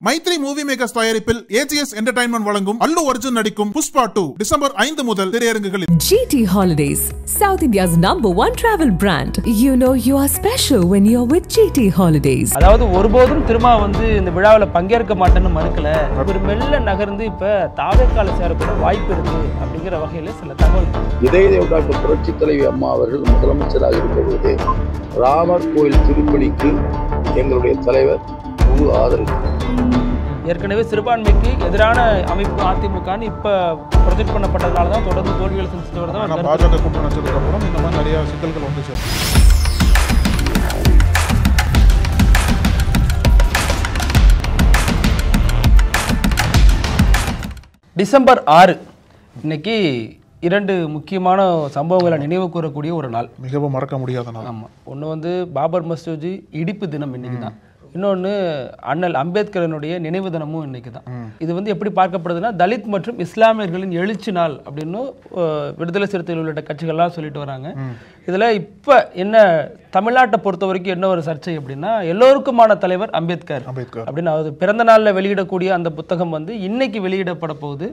Maithri movie makers தயாரிப்பில் AGS entertainment வழங்கும் அல்லு அர்ஜுன் நடிக்கும் புஷ்பா 2 டிசம்பர் 5 முதல் திரையரங்குகளில். GT Holidays, South India's #1 travel brand. You know you are special when you're with GT Holidays. அதாவது ஒருபோதும் திரும்ப இந்த விழாவில் பங்கேற்க மாட்டேன்னு மறுக்கல. ஒரு மெல்ல நகர்ந்து இப்ப தாவேக்கால சேரக்கூட வாய்ப்பு இருக்கு அப்படிங்கிற வகையில சில தகவல். இதய டாக்டர் புரட்சி தலைவி அம்மா அவர்கள் முதலமைச்சராக இருக்கிறது. ராமர் கோயில் திருப்பணிக்கு எங்களுடைய தலைவர் முழு ஆதரவு. ஏற்கனவே சிறுபான்மைக்கு எதிரான அமைப்பு அதிமுகன்னு இப்ப ப்ரொஜெக்ட் பண்ணப்பட்டதுனால தான் தொடர்ந்து தோல்விகள் செஞ்சுட்டு வரதான் பாஜக கூட்டணி வச்சதுக்கு அப்புறம் இந்த மாதிரி நிறைய சிக்கல்கள் வந்துச்சு. டிசம்பர் 6 இன்னைக்கு 2 முக்கியமான சம்பவங்களை நினைவு கூறக்கூடிய ஒரு நாள், மிகவும் மறக்க முடியாத நாள். ஆமாம். ஒன்று பாபர் மசூதி இடிப்பு தினம் இன்னைக்கு தான். இன்னொன்று அண்ணல் அம்பேத்கரனுடைய நினைவு தினமும் இன்னைக்கு தான். இது எப்படி பார்க்கப்படுதுன்னா, தலித் மற்றும் இஸ்லாமியர்களின் எழுச்சி நாள் அப்படின்னு விடுதலை சிறுத்தைகள் உள்ளிட்ட கட்சிகள்லாம் சொல்லிட்டு வராங்க. இதில் இப்போ என்ன தமிழ்நாட்டை பொறுத்த வரைக்கும் என்ன ஒரு சர்ச்சை அப்படின்னா, எல்லோருக்குமான தலைவர் அம்பேத்கர் அப்படின்னு அதாவது பிறந்த நாளில் வெளியிடக்கூடிய அந்த புத்தகம் இன்னைக்கு வெளியிடப்பட போகுது.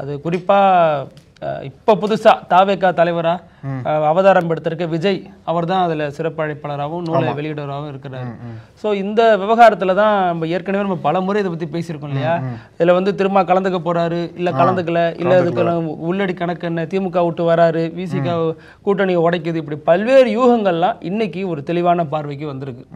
அது குறிப்பாக இப்போ புதுசா தாவேகா தலைவரா அவதாரம் எடுத்திருக்க விஜய் அவர் தான் அதில் சிறப்பு அழைப்பாளராகவும் நூலை வெளியிடவராகவும் இருக்கிறாரு. ஸோ இந்த விவகாரத்தில் தான் ஏற்கனவே நம்ம பல முறை இதை பற்றி பேசியிருக்கோம் இல்லையா. இதில் திரும்ப கலந்துக்க போறாரு, இல்லை கலந்துக்கல, இல்லை இதுக்கு உள்ளடி கணக்கு என்ன, திமுக விட்டு வராரு, விசிக கூட்டணியை உடைக்குது, இப்படி பல்வேறு யூகங்கள்லாம் இன்னைக்கு ஒரு தெளிவான பார்வைக்கு வந்திருக்கு.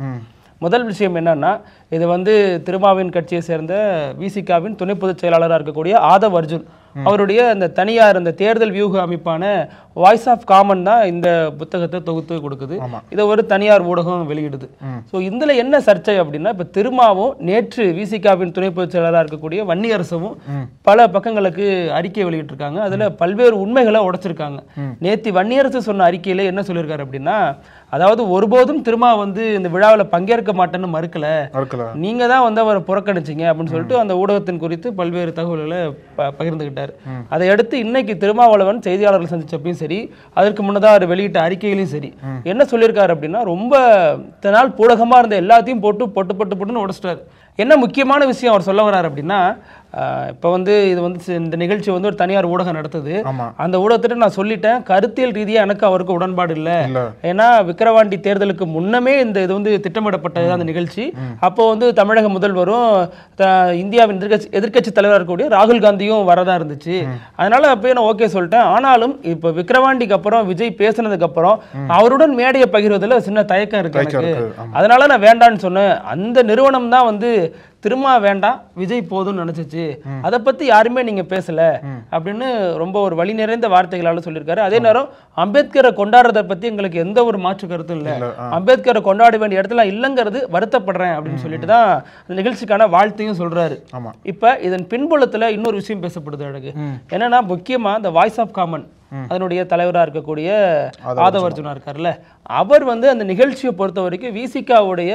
முதல் விஷயம் என்னன்னா, இது திருமாவின் கட்சியை சேர்ந்த விசிகாவின் துணை பொதுச் செயலாளராக இருக்கக்கூடிய ஆதவ் அர்ஜுன் அவருடைய அந்த தனியார் அந்த தேர்தல் வியூக அமைப்பான வாய்ஸ் ஆஃப் காமன் தான் இந்த புத்தகத்தை தொகுத்து கொடுக்குது. இதை ஒரு தனியார் ஊடகம் வெளியிடுது. ஸோ இதுல என்ன சர்ச்சை அப்படின்னா, இப்ப திருமாவும் நேற்று விசிகாவின் துணை பொதுச் செயலாளராக இருக்கக்கூடிய வன்னியரசும் பல பக்கங்களுக்கு அறிக்கை வெளியிட்டிருக்காங்க. அதுல பல்வேறு உண்மைகளை உடைச்சிருக்காங்க. நேற்று வன்னியரசு சொன்ன அறிக்கையில என்ன சொல்லியிருக்காரு அப்படின்னா, அதாவது ஒருபோதும் திருமா இந்த விழாவில் பங்கேற்க மாட்டேன்னு மறுக்கல, நீங்க தான் அவரை புறக்கணிச்சிங்க அப்படின்னு சொல்லிட்டு அந்த ஊடகத்தின் குறித்து பல்வேறு தகவல்களை பகிர்ந்துகிட்டார். அதை அடுத்து இன்னைக்கு திருமாவளவன் செய்தியாளர்கள் சந்திச்சப்பையும் சரி, அதற்கு முன்னதாக அவர் வெளியிட்ட அறிக்கையிலையும் சரி என்ன சொல்லியிருக்காரு அப்படின்னா, ரொம்ப நாள் பூடகமா இருந்த எல்லாத்தையும் போட்டுன்னு உடைச்சிட்டாரு. என்ன முக்கியமான விஷயம் அவர் சொல்ல வர்றாரு அப்படின்னா, இப்போ இது இந்த நிகழ்ச்சி ஒரு தனியார் ஊடகம் நடத்துது. அந்த ஊடகத்திட்ட நான் சொல்லிட்டேன், கருத்தியல் ரீதியாக எனக்கு அவருக்கு உடன்பாடு இல்லை. ஏன்னா விக்கிரவாண்டி தேர்தலுக்கு முன்னமே இது திட்டமிடப்பட்டது அந்த நிகழ்ச்சி. அப்போ தமிழக முதல்வரும் இந்தியாவின் எதிர்க்கட்சி தலைவராக இருக்கக்கூடிய ராகுல் காந்தியும் வரதா இருந்துச்சு. அதனால அப்பயே நான் ஓகே சொல்லிட்டேன். ஆனாலும் இப்போ விக்கிரவாண்டிக்கு அப்புறம் விஜய் பேசினதுக்கு அப்புறம் அவருடன் மேடையை பகிர்வதில் சின்ன தயக்கம் இருக்கு எனக்கு. அதனால நான் வேண்டான்னு சொன்னேன். அந்த நிறுவனம் தான் திரும்ப வேண்டாம், விஜய் போதும்னு நினைச்சிச்சு, அதை பத்தி யாருமே நீங்க பேசல அப்படின்னு ரொம்ப ஒரு வழி நிறைந்த வார்த்தைகளால சொல்லியிருக்காரு. அதே நேரம் அம்பேத்கரை கொண்டாடுறதை பத்தி எங்களுக்கு எந்த ஒரு மாற்று கருத்தும் இல்லை, அம்பேத்கரை கொண்டாட வேண்டிய இடத்துல இல்லைங்கிறது வருத்தப்படுறேன் அப்படின்னு சொல்லிட்டு தான் அந்த நிகழ்ச்சிக்கான வாழ்த்தையும் சொல்றாரு. இப்ப இதன் பின்புலத்துல இன்னொரு விஷயம் பேசப்படுது அழகு. என்னன்னா, முக்கியமா இந்த வாய்ஸ் ஆஃப் காமன் அதனுடைய தலைவராக இருக்கக்கூடிய ஆதவ் அர்ஜுனா இருக்காருல்ல, அவர் அந்த நிகழ்ச்சியை பொறுத்த வரைக்கும் விசிகாவுடைய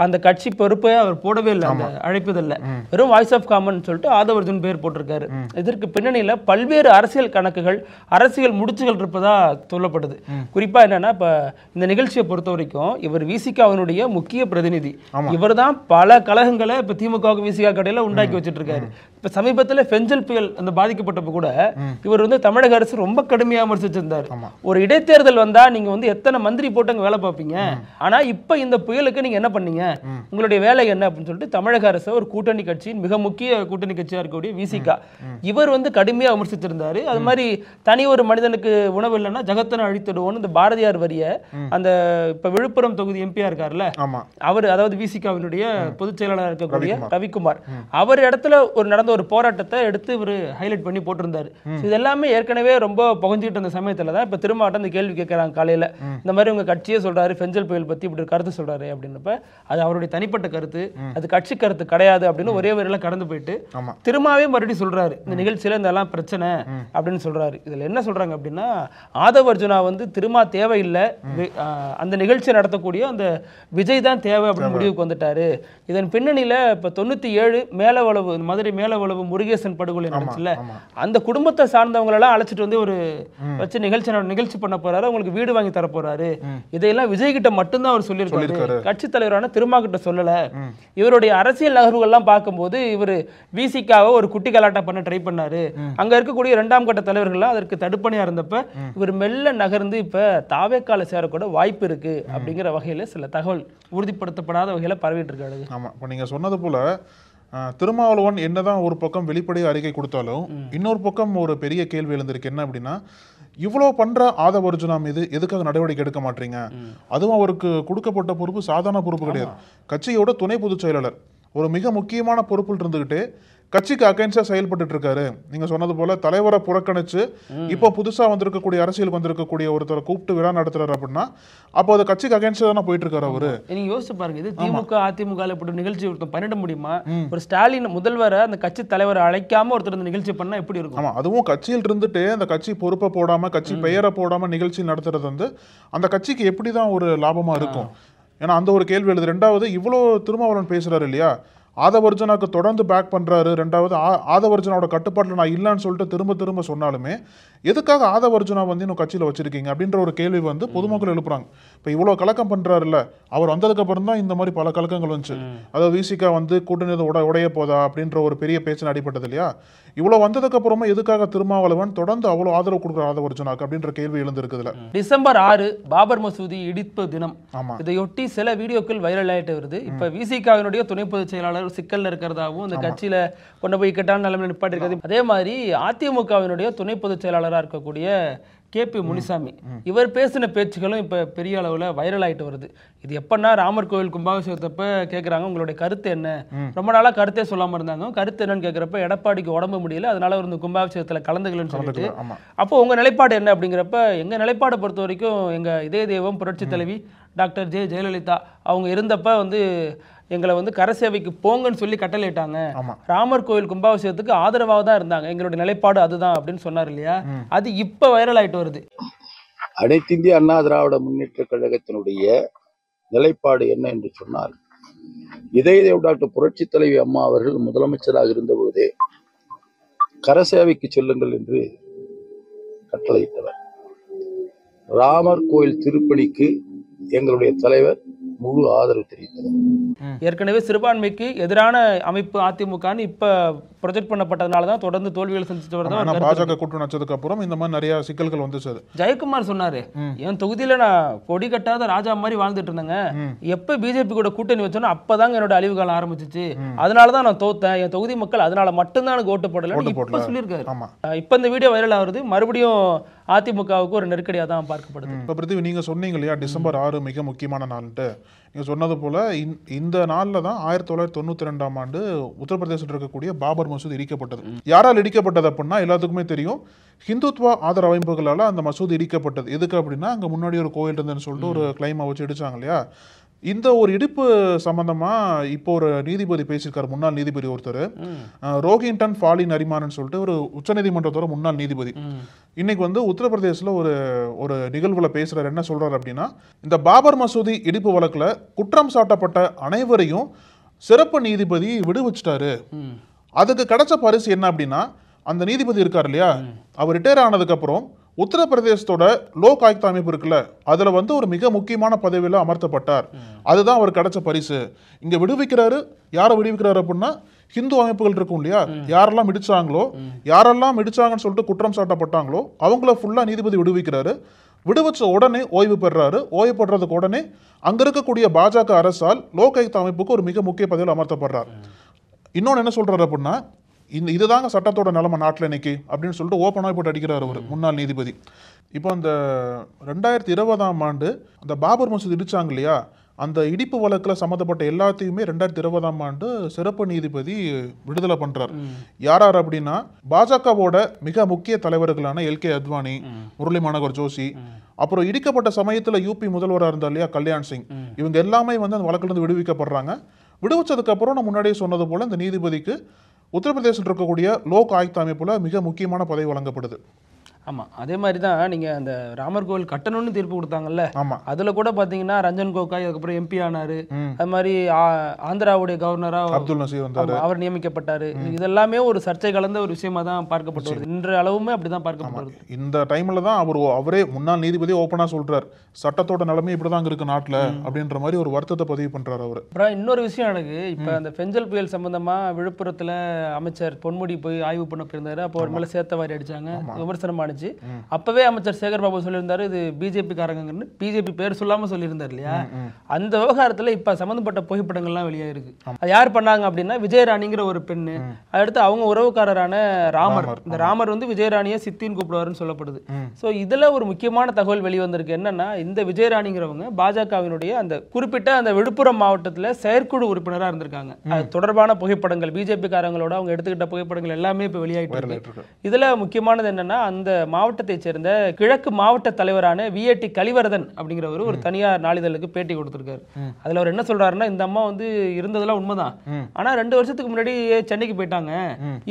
அந்த கட்சி பொறுப்பை அவர் போடவே இல்லை, அந்த அழைப்புதல்ல வெறும் வாய்ஸ் ஆஃப் காமன் சொல்லிட்டு ஆதவ் அர்ஜுன் பேர் போட்டிருக்காரு. இதற்கு பின்னணியில பல்வேறு அரசியல் கணக்குகள், அரசியல் முடிச்சுகள் இருப்பதா சொல்லப்படுது. குறிப்பா என்னன்னா, இப்ப இந்த நிகழ்ச்சியை பொறுத்த வரைக்கும் இவர் விசிகாவினுடைய முக்கிய பிரதிநிதி. இவர் தான் பல கழகங்களை இப்ப திமுக விசிகா கடையில உண்டாக்கி வச்சுட்டு இருக்காரு. இப்ப சமீபத்தில் பெஞ்சல் புயல் பாதிக்கப்பட்டப்ப கூட இவர் தமிழக அரசு ரொம்ப கடுமையாக விமர்சிச்சிருந்தார். ஒரு இடைத்தேர்தல் வந்தா நீங்க எத்தனை மந்திரி போட்டு அங்க வேலை பார்ப்பீங்க, ஆனா இப்ப இந்த புயலுக்கு நீங்க என்ன பண்ணீங்க, உங்களுடைய வேலை என்ன அப்படின்னு சொல்லிட்டு தமிழக அரசு ஒரு கூட்டணி கட்சியின் மிக முக்கிய கூட்டணி கட்சியா இருக்கக்கூடிய விசிகா இவர் கடுமையாக விமர்சிச்சிருந்தாரு. அது மாதிரி தனி ஒரு மனிதனுக்கு உணவு இல்லைன்னா ஜகத்தனை அழித்துடுவோம் இந்த பாரதியார் வரிய அந்த இப்ப விழுப்புரம் தொகுதி எம்பியா இருக்காருல்ல அவர், அதாவது விசிகாவினுடைய பொதுச் செயலாளர் இருக்கக்கூடிய ரவிக்குமார், அவர் இடத்துல நடந்த ஒரு போராட்டத்தை எடுத்து இவர் ஹைலைட் பண்ணி போட்டிருந்தாரு. இது எல்லாமே ஏற்கனவே ரொம்ப புகஞ்சிட்டு இருந்த சமயத்துல தான் இப்ப திரும்ப அந்த கேள்வி கேட்கறாங்க காலையில, இந்த மாதிரி உங்க கட்சியே சொல்றாரு பெஞ்சல் புயல் பத்தி இப்படி கருத்து சொல்றாரு அப்படின்னப்ப, அது அவருடைய தனிப்பட்ட கருத்து, அது கட்சி கருத்து கிடையாது அப்படின்னு ஒரே வரையில கடந்து போயிட்டு திரும்பவே மறுபடியும் சொல்றாரு, இந்த நிகழ்ச்சியில இதெல்லாம் பிரச்சனை அப்படின்னு சொல்றாரு. இதுல என்ன சொல்றாங்க அப்படின்னா, ஆதவ் அர்ஜுனா திரும்ப தேவையில்லை, அந்த நிகழ்ச்சியை நடத்தக்கூடிய அந்த விஜய் தான் தேவை அப்படின்னு முடிவுக்கு வந்துட்டாரு. இதன் பின்னணியில இப்ப 97 மேலவளவு மதுரை மேலவளவு திருநாவளவு முருகேசன் படுகொலை நடந்துச்சுல, அந்த குடும்பத்தை சார்ந்தவங்களெல்லாம் அழைச்சிட்டு வந்து ஒரு வச்சு நிகழ்ச்சி பண்ண போறாரு, அவங்களுக்கு வீடு வாங்கி தர போறாரு. இதையெல்லாம் விஜய் கிட்ட மட்டும்தான் அவர் சொல்லியிருக்காரு, கட்சி தலைவரான திருமா கிட்ட சொல்லல. இவருடைய அரசியல் நகர்வுகள்லாம் பார்க்கும்போது இவர் விசிகாவை ஒரு குட்டி கலாட்டா பண்ண ட்ரை பண்ணாரு. அங்க இருக்கக்கூடிய 2ஆம் கட்ட தலைவர்கள்லாம் அதற்கு தடுப்பணையா இருந்தப்ப இவர் மெல்ல நகர்ந்து இப்ப தாவேக்கால சேரக்கூட வாய்ப்பு இருக்கு அப்படிங்கிற வகையில சில தகவல் உறுதிப்படுத்தப்படாத வகையில பரவிட்டு இருக்காரு. ஆமா, இப்போ நீங்க சொன்னது போல திருமாவளவன் என்னதான் ஒரு பக்கம் வெளிப்படை அறிக்கை கொடுத்தாலும் இன்னொரு பக்கம் ஒரு பெரிய கேள்வி எழுந்திருக்கு. என்ன அப்படின்னா, இவ்வளோ பண்ற ஆதவ அர்ஜுனா மீது எதுக்காக நடவடிக்கை எடுக்க மாட்டீங்க? அதுவும் அவருக்கு கொடுக்கப்பட்ட பொறுப்பு சாதாரண பொறுப்பு கிடையாது. கட்சியோட துணை பொதுச் செயலாளர், ஒரு மிக முக்கியமான பொறுப்பில் இருந்துகிட்டு கட்சிக்கு அகைன்ஸ்டா செயல்பட்டு இருக்காரு. நீங்க சொன்னது போல தலைவரை புறக்கணிச்சு இப்போ புதுசா வந்திருக்கக்கூடிய அரசியலுக்கு வந்திருக்கக்கூடிய ஒருத்தரை கூப்பிட்டு விழா நடத்துறாரு அப்படின்னா அப்போ அது கட்சிக்கு அகைன்ஸ்டா தானே போயிட்டு இருக்காரு அவரு. நீங்க யோசிச்சு பாருங்க, இது திமுக அதிமுக இப்படி நிகழ்ச்சி ஒருத்தர் பண்ணிட முடியுமா? ஒரு ஸ்டாலின் முதல்வரை அந்த கட்சி தலைவரை அழைக்காம ஒருத்தர் இந்த நிகழ்ச்சி பண்ணா எப்படி இருக்கும்? ஆமா, அதுவும் கட்சியில் இருந்துட்டு அந்த கட்சி பொறுப்பை போடாம கட்சி பெயரை போடாம நிகழ்ச்சி நடத்துறது வந்து அந்த கட்சிக்கு எப்படிதான் ஒரு லாபமா இருக்கும்? ஏன்னா அந்த ஒரு கேள்வி எழுது. ரெண்டாவது, இவ்வளோ திருமாவளவன் பேசுறாரு இல்லையா, ஆதவ அர்ஜுனாக்கு தொடர்ந்து பேக் பண்றாரு. ரெண்டாவது, ஆதவ அர்ஜுனாவோட கட்டுப்பாட்டில் நான் இல்லைன்னு சொல்லிட்டு திரும்ப திரும்ப சொன்னாலுமே எதுக்காக ஆதவ அர்ஜுனா வந்து இன்னும் கட்சியில் வச்சிருக்கீங்க அப்படின்ற ஒரு கேள்வி வந்து பொதுமக்கள் எழுப்புறாங்க. இப்போ இவ்வளோ கலக்கம் பண்றாருல்ல, அவர் வந்ததுக்கு அப்புறம் தான் இந்த மாதிரி பல கலக்கங்கள் வந்துச்சு. அதாவது விசிகா வந்து கூட்டணி உடைய போதா அப்படின்ற ஒரு பெரிய பேச்சு அடிப்பட்டது இல்லையா. இவ்வளோ வந்ததுக்கு அப்புறமா எதுக்காக திருமாவளவன் தொடர்ந்து அவ்வளோ ஆதரவு கொடுக்குற ஆதவ அர்ஜுனாக்கு அப்படின்ற கேள்வி எழுந்திருக்குதுல. டிசம்பர் 6 பாபர் மசூதி இடிப்பு தினம். இதையொட்டி சில வீடியோக்கள் வைரல் ஆயிட்டு வருது. இப்ப விசிகாவினுடைய துணை பொதுச் செயலாளர் சிக்கல்ல இருக்கிறதாவும் இந்த கட்சியில கொண்டு போய் கெட்டான நிலைமையில நிப்பாட்டி இருக்கிறது. அதே மாதிரி அதிமுகவினுடைய துணை பொதுச் செயலாளராக இருக்கக்கூடிய KP முனிசாமி, இவர் பேசின பேச்சுகளும் இப்ப பெரிய அளவுல வைரல் ஆயிட்டு வருது. இது எப்பன்னா ராமர் கோவில் கும்பாபிஷேகத்தப்ப கேட்குறாங்க உங்களுடைய கருத்து என்ன, ரொம்ப நாளா கருத்தே சொல்லாம இருந்தாங்க. கருத்து என்னன்னு கேட்குறப்ப எடப்பாடிக்கு உடம்பு முடியல, அதனால ஒரு இந்த கும்பாபிஷேகத்துல கலந்துக்கலன்னு சொல்லிட்டு, அப்போ உங்க நிலைப்பாடு என்ன அப்படிங்கிறப்ப, எங்க நிலைப்பாடை பொறுத்த வரைக்கும் எங்க இதய தெய்வம் புரட்சி தலைவி டாக்டர் ஜெயலலிதா அவங்க இருந்தப்ப வந்து எங்களை வந்து கரசேவைக்கு போங்கன்னு சொல்லி கட்டளையிட்டாங்க. ராமர் கோவில் கும்பாபிஷேகத்துக்கு ஆதரவாக தான் இருந்தாங்க, எங்களுடைய நிலைப்பாடு அதுதான் அப்படின்னு சொன்னார் இல்லையா. அது இப்ப வைரல் ஆயிட்டு வருது. அனைத்து இந்திய அண்ணா திராவிட முன்னேற்ற கழகத்தினுடைய நிலைப்பாடு என்ன என்று சொன்னால், இதய டாக்டர் புரட்சி தலைவி அம்மா அவர்கள் முதலமைச்சராக இருந்தபோதே கரசேவைக்கு செல்லுங்கள் என்று கட்டளையிட்டவர். ராமர் கோயில் திருப்பணிக்கு எங்களுடைய தலைவர் முழு ஆதரவு தெரிவித்தனர். ஏற்கனவே சிறுபான்மைக்கு எதிரான அமைப்பு அதிமுகன்னு இப்ப ப்ரொஜெக்ட் பண்ணப்பட்டதுனால தான் தொடர்ந்து தோல்விகள் சந்திச்சு வரதா பாஜக கூட்டணி வச்சதுக்கு அப்புறம் இந்த மாதிரி நிறைய சிக்கல்கள் வந்துச்சு. ஜெயக்குமார் சொன்னாரு, என் தொகுதியில நான் கொடி கட்டாத ராஜா மாதிரி வாழ்ந்துட்டு இருந்தேங்க, எப்ப பிஜேபி கூட கூட்டணி வச்சோன்னா அப்பதாங்க என்னோட அழிவு காலம் ஆரம்பிச்சிச்சு, அதனாலதான் நான் தோத்தேன், என் தொகுதி மக்கள் அதனால மட்டும்தான் எனக்கு ஓட்டு போடல சொல்லியிருக்காரு. இப்ப இந்த வீடியோ வைரல் ஆகுது, மறுபடியும் அதிமுகவுக்கு ஒரு நெருக்கடியா தான் பார்க்கப்படுது. இப்ப பிரித்திவி, நீங்க சொன்னீங்க இல்லையா டிசம்பர் 6 மிக முக்கியமான நாள்ட்டு. நீங்க சொன்னது போல இந்த நாள்ல தான் 1992ஆம் ஆண்டு உத்தரப்பிரதேசத்தில் இருக்கக்கூடிய பாபர் மசூதி இடிக்கப்பட்டது. யாரால் இடிக்கப்பட்டது அப்படின்னா எல்லாத்துக்குமே தெரியும், ஹிந்துத்வா ஆதரவு அமைப்புகளால் அந்த மசூதி இடிக்கப்பட்டது. எதுக்கு அப்படின்னா அங்க முன்னாடி ஒரு கோயில் இருந்ததுன்னு சொல்லிட்டு ஒரு கிளைமை வச்சு இடிச்சாங்க இல்லையா. இந்த ஒரு இடிப்பு சம்பந்தமா இப்போ ஒரு நீதிபதி பேசியிருக்காரு, முன்னாள் நீதிபதி ஒருத்தர், ரோஹின்டன் ஃபாலி நரிமான் சொல்லிட்டு ஒரு உச்சநீதிமன்றத்தோட முன்னாள் நீதிபதி. இன்னைக்கு வந்து உத்தரப்பிரதேசில் ஒரு நிகழ்வுல பேசுறாரு. என்ன சொல்றாரு அப்படின்னா, இந்த பாபர் மசூதி இடிப்பு வழக்குல குற்றம் சாட்டப்பட்ட அனைவரையும் சிறப்பு நீதிபதி விடுவிச்சிட்டாரு. அதுக்கு கிடைச்ச பரிசு என்ன அப்படின்னா, அந்த நீதிபதி இருக்காரு இல்லையா, அவர் ரிட்டையர் ஆனதுக்கு அப்புறம் உத்தரப்பிரதேசத்தோட லோக் ஆயுக்தா அமைப்பு இருக்குல்ல, அதுல வந்து ஒரு மிக முக்கியமான பதவியில அமர்த்தப்பட்டார். அதுதான் அவர் கிடைச்ச பரிசு. இங்க விடுவிக்கிறாரு. யாரை விடுவிக்கிறாரு அப்படின்னா, ஹிந்து அமைப்புகள் இருக்கும் இல்லையா, யாரெல்லாம் இடிச்சாங்கன்னு சொல்லிட்டு குற்றம் சாட்டப்பட்டாங்களோ அவங்கள ஃபுல்லா நீதிபதி விடுவிக்கிறாரு. விடுவிச்ச உடனே ஓய்வு பெறாரு. ஓய்வு பெறதுக்கு உடனே அங்க இருக்கக்கூடிய பாஜக அரசால் லோக் ஆயுக்தா அமைப்புக்கு ஒரு மிக முக்கிய பதவியில் அமர்த்தப்படுறார். இன்னொன்னு என்ன சொல்றாரு அப்படின்னா, இதுதாங்க சட்டத்தோட நிலைமை நாட்டில் இன்னைக்கு அப்படின்னு சொல்லிட்டு ஓப்பனாக போட்டு அடிக்கிறார் ஒரு முன்னாள் நீதிபதி. இப்போ அந்த 2020ஆம் ஆண்டு அந்த பாபர் மசூதி இடிச்சாங்க இல்லையா, அந்த இடிப்பு வழக்கில் சம்மந்தப்பட்ட எல்லாத்தையுமே 2020ஆம் ஆண்டு சிறப்பு நீதிபதி விடுதலை பண்றார். யார் அப்படின்னா, பாஜகவோட மிக முக்கிய தலைவர்களான LK அத்வானி, முரளி மனோகர் ஜோஷி, அப்புறம் இடிக்கப்பட்ட சமயத்தில் UP முதல்வராக இருந்தார் இல்லையா கல்யாண் சிங், இவங்க எல்லாமே வந்து அந்த வழக்கிலிருந்து விடுவிக்கப்படுறாங்க. விடுவிச்சதுக்கு அப்புறம் நான் முன்னாடியே சொன்னது போல இந்த நீதிபதிக்கு உத்தரப்பிரதேசத்தில் இருக்கக்கூடிய லோக் ஆயுக்தா அமைப்புல மிக முக்கியமான பதவி வழங்கப்படுது. ஆமா, அதே மாதிரி தான் நீங்க அந்த ராமர் கோவில் கட்டணும்னு தீர்ப்பு கொடுத்தாங்கல்ல, ஆமா அதுல கூட பாத்தீங்கன்னா ரஞ்சன் கோகாய் அதுக்கப்புறம் எம்பி ஆனாரு. அது மாதிரி ஆந்திராவுடைய கவர்னரா அப்துல் நசீர் வந்தாரு, அவர் நியமிக்கப்பட்டாரு. இதெல்லாமே ஒரு சர்ச்சை கலந்த ஒரு விஷயமா தான் பார்க்கப்பட்டு வருது. இன்று அளவுமே அப்படிதான் பார்க்கப்பட்டு வருது. இந்த டைம்ல தான் அவரே முன்னாள் நீதிபதி ஓப்பனா சொல்றாரு, சட்டத்தோட நிலைமை இப்படிதான் இருக்கு நாட்டுல அப்படின்ற மாதிரி ஒரு வருத்தத்தை பதிவு பண்றாரு அவரு. அப்புறம் இன்னொரு விஷயம் எனக்கு இப்ப அந்த பெஞ்சல் புயல் சம்பந்தமா விழுப்புரத்துல அமைச்சர் பொன்முடி போய் ஆய்வு பண்ண போயிருந்தாரு. அப்போ ஒரு மேல சேத்த வாரி அடிச்சாங்க, விமர்சனம் ஆனிச்சு. அப்பவே அமைச்சர் சேகர் பாபு சொல்லியிருந்தாரு இது பிஜேபி காரங்கன்னு. பிஜேபி பேர் சொல்லாம சொல்லியிருந்தாரு இல்லையா? அந்த விவகாரத்துல இப்ப சம்பந்தப்பட்ட புகைப்படங்கள்லாம் வெளியாயிருக்கு. அது யார் பண்ணாங்க அப்படின்னா விஜயராணிங்கிற ஒரு பெண்ணு. அடுத்து அவங்க உறவுக்காரரான ராமர். இந்த ராமர் வந்து விஜயராணியை சித்தின்னு கூப்பிடுவாருன்னு சொல்லப்படுது. சோ இதுல ஒரு முக்கியமான தகவல் வெளிவந்திருக்கு. என்னன்னா இந்த விஜயராணிங்கிறவங்க பாஜகவினுடைய அந்த குறிப்பிட்ட அந்த விழுப்புரம் மாவட்டத்துல செயற்குழு உறுப்பினரா இருந்திருக்காங்க. அது தொடர்பான புகைப்படங்கள் பிஜேபி காரங்களோட அவங்க எடுத்துக்கிட்ட புகைப்படங்கள் எல்லாமே இப்ப வெளியாயிட்டு இருக்கு. இதுல முக்கியமானது என்னன்னா அந்த மாவட்டத்தை சேர்ந்த கிழக்கு மாவட்ட தலைவரான விஏடி கலிவரதன் அப்படிங்கிறவர் ஒரு தனியார் நாளிதழுக்கு பேட்டி கொடுத்திருக்காரு. அதுல அவர் என்ன சொல்றாருன்னா, இந்த அம்மா வந்து இருந்ததெல்லாம் உண்மைதான், ஆனா 2 வருஷத்துக்கு முன்னாடி சென்னைக்கு போயிட்டாங்க,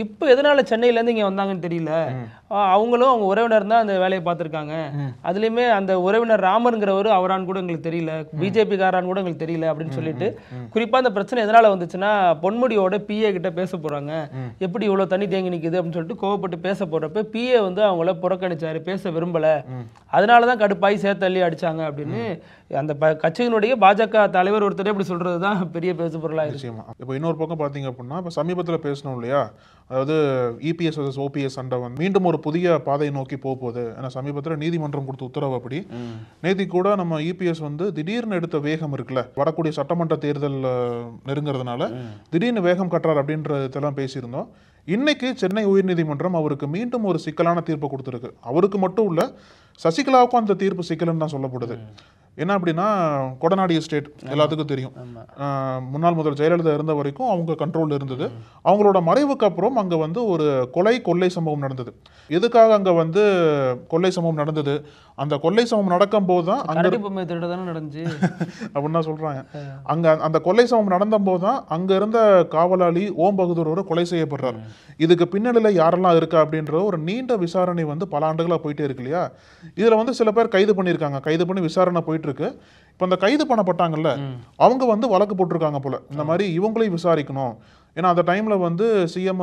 இப்போ எதனால சென்னையில இருந்து இங்க வந்தாங்கன்னு தெரியல, அவங்களும் அவங்க உறவினர் தான் அந்த வேலையை பார்த்திருக்காங்க, அதுலயுமே அந்த உறவினர் ராமருங்கிறவர் அவரான் கூட எங்களுக்கு தெரியல, பிஜேபி காரான் கூட எங்களுக்கு தெரியல அப்படின்னு சொல்லிட்டு குறிப்பா அந்த பிரச்சனை எதனால வந்துச்சுன்னா பொன்முடியோட பிஏ கிட்ட பேச போறாங்க, எப்படி இவ்வளவு தண்ணி தேங்கி நிக்குது அப்படின்னு சொல்லிட்டு கோவப்பட்டு பேச போறப்ப பிஏ வந்து அவங்கள புறக்கணிச்சாரு, பேச விரும்பல, அதனாலதான் கடுப்பாய் சேர்த்தள்ளி அடிச்சாங்க அப்படின்னு அந்த கட்சியினுடைய பாஜக தலைவர் ஒருத்தர் இப்படி சொல்றதுதான் பெரிய பேசு பொருளாயிருச்சு. இப்போ இன்னொரு பக்கம் பாத்தீங்க அப்படின்னா இப்போ சமீபத்தில் பேசணும் இல்லையா, அதாவது இபிஎஸ் vs ஓபிஎஸ் சண்டை வந்து மீண்டும் ஒரு புதிய பாதையை நோக்கி போகுது. ஏன்னா சமீபத்தில் நீதிமன்றம் கொடுத்த உத்தரவு அப்படி நேத்தி கூட நம்ம இபிஎஸ் வந்து திடீர்னு எடுத்த வேகம் இருக்குல்ல, வரக்கூடிய சட்டமன்ற தேர்தல் நெருங்கிறதுனால திடீர்னு வேகம் கட்டுறாரு அப்படின்றதெல்லாம் பேசியிருந்தோம். இன்னைக்கு சென்னை உயர்நீதிமன்றம் அவருக்கு மீண்டும் ஒரு சிக்கலான தீர்ப்பு கொடுத்துருக்கு. அவருக்கு மட்டும் இல்ல, சசிகலாவுக்கும் அந்த தீர்ப்பு சிக்கல்னு தான் சொல்லப்படுது. என்ன அப்படின்னா, கொடநாடு எஸ்டேட் எல்லாத்துக்கும் தெரியும், முன்னாள் முதல்வர் ஜெயலலிதா இருந்த வரைக்கும் அவங்க கண்ட்ரோல் இருந்தது. அவங்களோட மறைவுக்கு அப்புறம் அங்க வந்து ஒரு கொள்ளை சம்பவம் நடந்தது. எதுக்காக அங்க வந்து கொள்ளை சம்பவம் நடந்தது, அந்த கொள்ளை சம்பவம் நடக்கும் போது தான் நடந்துச்சு அப்படின்னு சொல்றாங்க. அங்க அந்த கொள்ளை சம்பவம் நடந்த போது தான் அங்க இருந்த காவலாளி ஓம் பகதூர் கொலை செய்யப்படுறாரு. இதுக்கு பின்னணியில யாரெல்லாம் இருக்கா அப்படின்ற ஒரு நீண்ட விசாரணை வந்து பல ஆண்டுகளா போயிட்டே இருக்கு இல்லையா. இதுல வந்து சில பேர் கைது பண்ணியிருக்காங்க, கைது பண்ணி விசாரணை போயிட்டு இருக்கு. இப்போ அந்த கைது பண்ணப்பட்டாங்கல்ல அவங்க வந்து வழக்கு போட்டிருக்காங்க போல, இந்த மாதிரி இவங்களையும் விசாரிக்கணும். ஏன்னா அந்த டைம்ல வந்து சிஎம்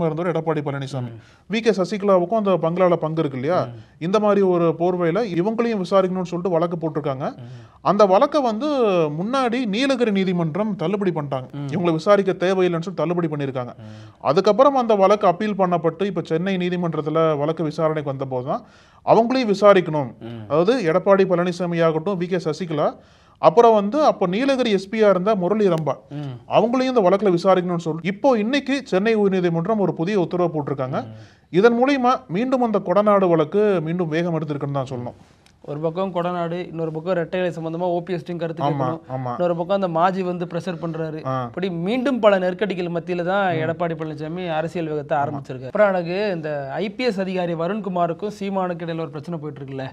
இருந்தவர் எடப்பாடி பழனிசாமி, வி.கே. சசிகலாவுக்கும் அந்த பங்களால பங்கு இருக்கு இல்லையா. இந்த மாதிரி ஒரு போர்வையில இவங்களையும் விசாரிக்கணும்னு சொல்லிட்டு வழக்கு போட்டிருக்காங்க. அந்த வழக்கை வந்து முன்னாடி நீலகிரி நீதிமன்றம் தள்ளுபடி பண்ணிட்டாங்க, இவங்களை விசாரிக்க தேவையில்லைன்னு சொல்லி தள்ளுபடி பண்ணியிருக்காங்க. அதுக்கப்புறம் அந்த வழக்கு அப்பீல் பண்ணப்பட்டு இப்போ சென்னை நீதிமன்றத்தில் வழக்கு விசாரணைக்கு வந்த போது தான் அவங்களையும் விசாரிக்கணும். அதாவது எடப்பாடி பழனிசாமி ஆகட்டும், வி.கே. சசிகலா, அப்புறம் வந்து அப்போ நீலகிரி எஸ்பியா இருந்த முரளி ரம்பா, அவங்களையும் இந்த வழக்கில் விசாரிக்கணும்னு சொல்லி இப்போ இன்னைக்கு சென்னை உயர்நீதிமன்றம் ஒரு புதிய உத்தரவு போட்டிருக்காங்க. இதன் மூலியமா மீண்டும் அந்த கொடநாடு வழக்கு மீண்டும் வேகம் எடுத்திருக்குன்னு தான் சொல்லணும். ஒரு பக்கம் கொடநாடு, இன்னொரு பக்கம் ரெட்டைலை சம்பந்தமா ஓபிஎஸ்டியும் கருத்து கேட்கணும், இன்னொரு பக்கம் அந்த மாஜி வந்து பிரஷர் பண்றாரு. இப்படி மீண்டும் பல நெருக்கடிகள் மத்தியில தான் எடப்பாடி பழனிசாமி அரசியல் வேகத்தை ஆரம்பிச்சிருக்காரு. அப்புறம் எனக்கு இந்த ஐபிஎஸ் அதிகாரி வருண்குமாருக்கும் சீமானுக்கு இடையில ஒரு பிரச்சனை போயிட்டு இருக்குல்ல,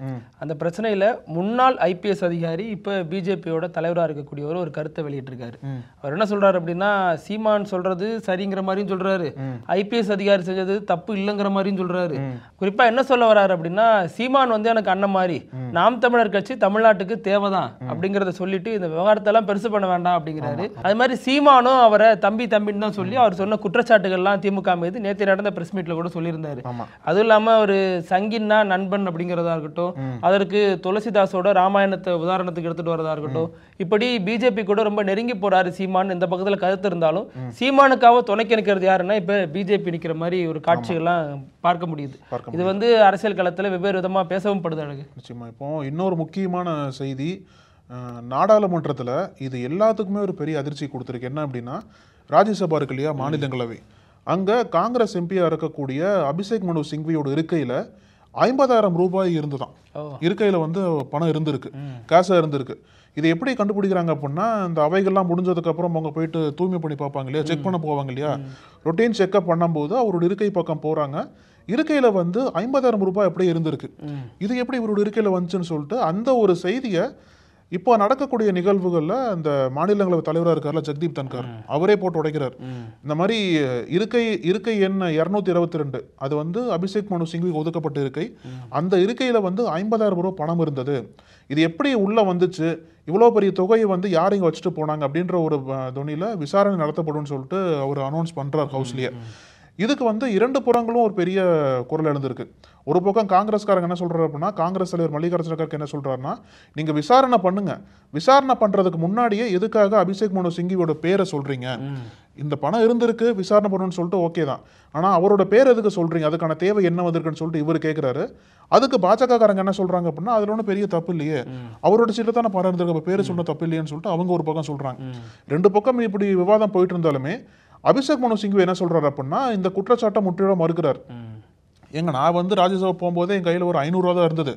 அந்த பிரச்சனையில முன்னாள் ஐபிஎஸ் அதிகாரி இப்ப பிஜேபியோட தலைவராக இருக்கக்கூடியவர் ஒரு கருத்தை வெளியிட்டிருக்காரு. அவர் என்ன சொல்றாரு அப்படின்னா, சீமான் சொல்றது சரிங்கிற மாதிரியும் சொல்றாரு, ஐபிஎஸ் அதிகாரி செஞ்சது தப்பு இல்லைங்கிற மாதிரியும் சொல்றாரு. குறிப்பா என்ன சொல்ல வர்றாரு அப்படின்னா, சீமான் வந்து எனக்கு அண்ணன் மாதிரி, நாம் தமிழர் கட்சி தமிழ்நாட்டுக்கு தேவைதான் அப்படிங்கறத சொல்லிட்டு இந்த விவகாரத்தை எல்லாம் பெருசு பண்ண வேண்டாம் அப்படிங்கிறாரு. அது மாதிரி சீமானும் அவரை தம்பி தம்பின்னு தான் சொல்லி அவர் சொன்ன குற்றச்சாட்டுகள்லாம் திமுக மீது நேற்று நடந்த பிரஸ் மீட்ல கூட சொல்லியிருந்தாரு. அதுவும் இல்லாம ஒரு சங்கின்னா நண்பன் அப்படிங்கிறதா இருக்கட்டும், அதற்கு துளசிதாசோட ராமாயணத்தை உதாரணத்துக்கு எடுத்துட்டு வரதா இருக்கட்டும், இப்படி பிஜேபி கூட ரொம்ப நெருங்கி போறாரு சீமான் இந்த பக்கத்துல கருத்து இருந்தாலும் சீமானுக்காக துணைக்க நிற்கிறது யாருன்னா இப்ப பிஜேபி நிக்கிற மாதிரி ஒரு காட்சிகள்லாம் பார்க்க முடியுது. இது வந்து அரசியல் களத்துல வெவ்வேறு விதமா பேசவும் படுது. அழகு நிச்சயமா. இப்போ இன்னொரு முக்கியமான செய்தி, நாடாளுமன்றத்தில் இது எல்லாத்துக்குமே ஒரு பெரிய அதிர்ச்சி கொடுத்துருக்கு. என்ன அப்படின்னா, ராஜ்யசபா இருக்கு இல்லையா, மாநிலங்களவை, அங்கே காங்கிரஸ் எம்பியாக இருக்கக்கூடிய அபிஷேக் மனு சிங்வியோட இருக்கையில் 50,000 ரூபாய் இருந்துதான், இருக்கையில் வந்து பணம் இருந்திருக்கு, காசாக இருந்திருக்கு. இதை எப்படி கண்டுபிடிக்கிறாங்க அப்படின்னா, இந்த அவைகள்லாம் முடிஞ்சதுக்கு அப்புறம் அவங்க போயிட்டு தூய்மை பண்ணி பார்ப்பாங்க இல்லையா, செக் பண்ண போவாங்க இல்லையா, ரொட்டீன் செக்அப் பண்ணும்போது அவரோட இருக்கை பக்கம் போகிறாங்க, இருக்கையில வந்து 50,000 ரூபாய் அப்படியே இருந்திருக்கு. இது எப்படி இவரோட இருக்கையில வந்துச்சுன்னு சொல்லிட்டு அந்த ஒரு செய்தியை இப்போ நடக்கக்கூடிய நிகழ்வுகள்ல இந்த மாநிலங்களவை தலைவராக இருக்கார்ல ஜெகதீப் தன்கர், அவரே போட்டு உடைக்கிறார். இந்த மாதிரி இருக்கை எண் 222 அது வந்து அபிஷேக் மனு சிங்விக்கு ஒதுக்கப்பட்ட இருக்கை. அந்த இருக்கையில வந்து 50,000 ரூபாய் பணம் இருந்தது. இது எப்படி உள்ள வந்துச்சு, இவ்வளோ பெரிய தொகையை வந்து யார் இங்கே வச்சுட்டு போனாங்க அப்படின்ற ஒரு துணியில விசாரணை நடத்தப்படும் சொல்லிட்டு அவர் அனௌன்ஸ் பண்றார் ஹவுஸ்லயே. இதுக்கு வந்து இரண்டு புறங்களும் ஒரு பெரிய குரல் எழுந்திருக்கு. ஒரு பக்கம் காங்கிரஸ்காரங்க என்ன சொல்றாரு அப்படின்னா, காங்கிரஸ் தலைவர் மல்லிகார்ஜுன கார்கே என்ன சொல்றாருன்னா, நீங்க விசாரணை பண்ணுங்க, விசாரணை பண்றதுக்கு முன்னாடியே எதுக்காக அபிஷேக் மனு சிங்வியோட பேரை சொல்றீங்க? இந்த பணம் இருந்திருக்கு, விசாரணை பண்ணணும்னு சொல்லிட்டு ஓகே தான், ஆனா அவரோட பேர் எதுக்கு சொல்றீங்க, அதுக்கான தேவை என்ன வந்திருக்குன்னு சொல்லிட்டு இவர் கேட்கிறாரு. அதுக்கு பாஜக காரங்க என்ன சொல்றாங்க அப்படின்னா, அதுல ஒன்றும் பெரிய தப்பு இல்லையே, அவரோட சீட்டில் தானே பணம் இருந்திருக்கு, பேரு சொன்ன தப்பு இல்லையேன்னு சொல்லிட்டு அவங்க ஒரு பக்கம் சொல்றாங்க. ரெண்டு பக்கம் இப்படி விவாதம் போயிட்டு இருந்தாலுமே அபிஷேக் மனு சிங்வி என்ன சொல்றாரு அப்படின்னா, இந்த குற்றச்சாட்டை முற்றிலும் மறுக்கிறார். எங்க நான் வந்து ராஜ்யசபா போகும்போதே என் கையில ஒரு 500 ரூபா தான் இருந்தது,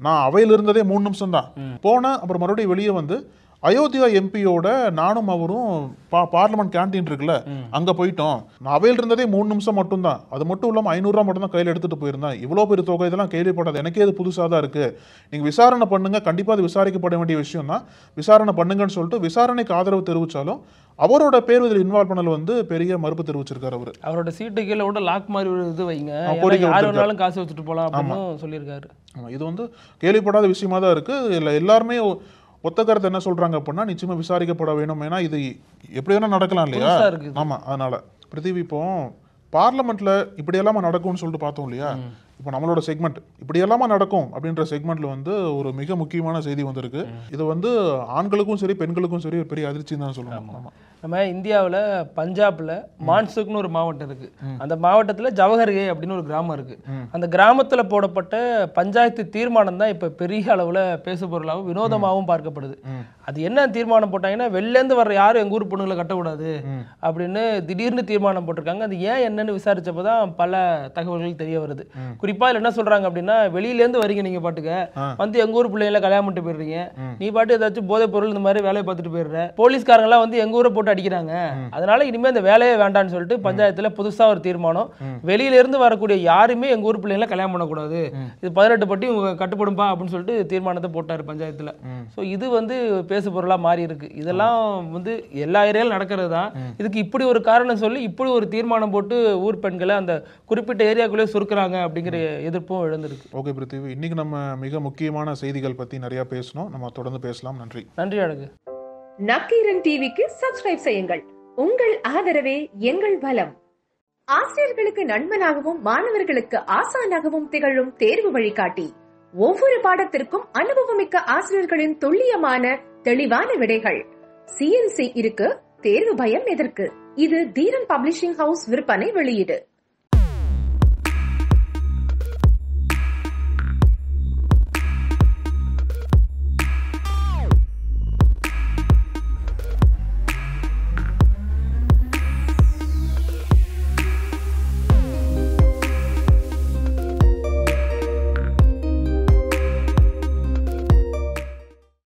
நான் அவையில் இருந்ததே 3 நிமிஷம் தான் போனேன். அப்புறம் மறுபடியும் வெளியே வந்து அயோத்தியா எம்பியோட நானும் அவரும் பார்லிமெண்ட் கேன்டீன் இருக்குல்ல அங்க போயிட்டோம். நான் அவையில் இருந்ததே 3 நிமிஷம் மட்டும் தான், அது மட்டும் இல்லாமல் 500 ரூபா மட்டும் தான் கையில் எடுத்துட்டு போயிருந்தேன். இவ்வளோ பெரிய தொகை இதெல்லாம் கேள்விப்படாது, எனக்கே இது புதுசாக தான் இருக்கு. நீங்க விசாரணை பண்ணுங்க, கண்டிப்பா அது விசாரிக்கப்பட வேண்டிய விஷயம் தான், விசாரணை பண்ணுங்கன்னு சொல்லிட்டு விசாரணைக்கு ஆதரவு தெரிவிச்சாலும் அவரோட பேர் இதில் இன்வால்வ் பண்ணல வந்து பெரிய மறுப்பு தெரிவிச்சிருக்காரு. அவரோட சீட்டு கீழே கூட லாக் மாதிரி ஒரு இது வைங்க, யார் வேணாலும் காசு வச்சுட்டு போலாம் அப்படின்னு சொல்லியிருக்காரு. இது வந்து கேள்விப்படாத விஷயமா தான் இருக்கு. இல்லை எல்லாருமே ஒத்த கருத்து என்ன சொல்றாங்க அப்படின்னா, நிச்சயமா விசாரிக்கப்பட வேணும், ஏன்னா இது எப்படி வேணா நடக்கலாம் இல்லையா. ஆமா, அதனால பிரித்திவி இப்போ பார்லிமெண்ட்ல இப்படி எல்லாமே நடக்கும்னு சொல்லிட்டு பார்த்தோம் இல்லையா. இப்போ நம்மளோட செக்மெண்ட் இப்படி எல்லாமே நடக்கும் அப்படின்ற செக்மெண்ட்ல வந்து ஒரு மிக முக்கியமான செய்தி வந்திருக்கு. இது வந்து ஆண்களுக்கும் சரி பெண்களுக்கும் சரி ஒரு பெரிய அதிர்ச்சி தான் சொல்லணும். நம்ம இந்தியாவில் பஞ்சாப்ல மான்சுக்னு ஒரு மாவட்டம் இருக்கு. அந்த மாவட்டத்தில் ஜவஹர்கே அப்படின்னு ஒரு கிராமம் இருக்கு. அந்த கிராமத்தில் போடப்பட்ட பஞ்சாயத்து தீர்மானம் தான் இப்போ பெரிய அளவில் பேசுபொருளாகவும் வினோதமாகவும் பார்க்கப்படுது. அது என்ன தீர்மானம் போட்டாங்கன்னா, வெளிலேருந்து வர்ற யாரும் எங்கள் ஊர் பொண்ணுங்களை கட்டக்கூடாது அப்படின்னு திடீர்னு தீர்மானம் போட்டிருக்காங்க. அது ஏன் என்னன்னு விசாரிச்சப்போ தான் பல தகவல்கள் தெரிய வருது. குறிப்பாக என்ன சொல்றாங்க அப்படின்னா, வெளியிலேருந்து வரீங்க நீங்க பாட்டுக்க வந்து எங்க ஊர் பிள்ளைங்களை கல்யாணம் பண்ணிட்டு போயிடுறீங்க, நீ பாட்டு ஏதாச்சும் போதைப் பொருள் இந்த மாதிரி வேலையை பார்த்துட்டு போயிடுற, போலீஸ்காரங்களாம் வந்து எங்க ஊரை போட்டு அடிக்கிறாங்க, அதனால இனிமே இந்த வேலையே வேண்டாம்னு சொல்லிட்டு பஞ்சாயத்துல புதுசா ஒரு தீர்மானம், வெளியில இருந்து வரக்கூடிய யாருமே எங்க ஊர் பிள்ளைங்களை கல்யாணம் பண்ணக்கூடாது, இது 18 பட்டி கட்டுப்படும்பா அப்படின்னு சொல்லிட்டு தீர்மானத்தை போட்டாரு பஞ்சாயத்துல. ஸோ இது வந்து பேசு பொருளா மாறி இருக்கு. இதெல்லாம் வந்து எல்லா ஏரியாலும் நடக்கிறது தான். இதுக்கு இப்படி ஒரு காரணம் சொல்லி இப்படி ஒரு தீர்மானம் போட்டு ஊர் பெண்களை அந்த குறிப்பிட்ட ஏரியாக்குள்ளே சுருக்குறாங்க அப்படிங்கிற எதிர்ப்பும் எழுந்திருக்கு. ஓகே பிரித்திவி, இன்னைக்கு நம்ம மிக முக்கியமான செய்திகள் பத்தி நிறைய பேசணும், நம்ம தொடர்ந்து பேசலாம். நன்றி. நன்றி அழகு. நக்கீரன் டிவிக்கு சப்ஸ்கிரைப் செய்யுங்கள். உங்கள் ஆதரவே எங்கள் பலம். ஆசிரியர்களுக்கு நண்பனாகவும் மாணவர்களுக்கு ஆசானாகவும் திகழும் தேர்வு வழிகாட்டி, ஒவ்வொரு பாடத்திற்கும் அனுபவமிக்க ஆசிரியர்களின் துல்லியமான தெளிவான விடைகள். CNC இருக்கு, தேர்வு பயம் எதற்கு? இது தீரன் பப்ளிஷிங் ஹவுஸ் விற்பனை வெளியீடு.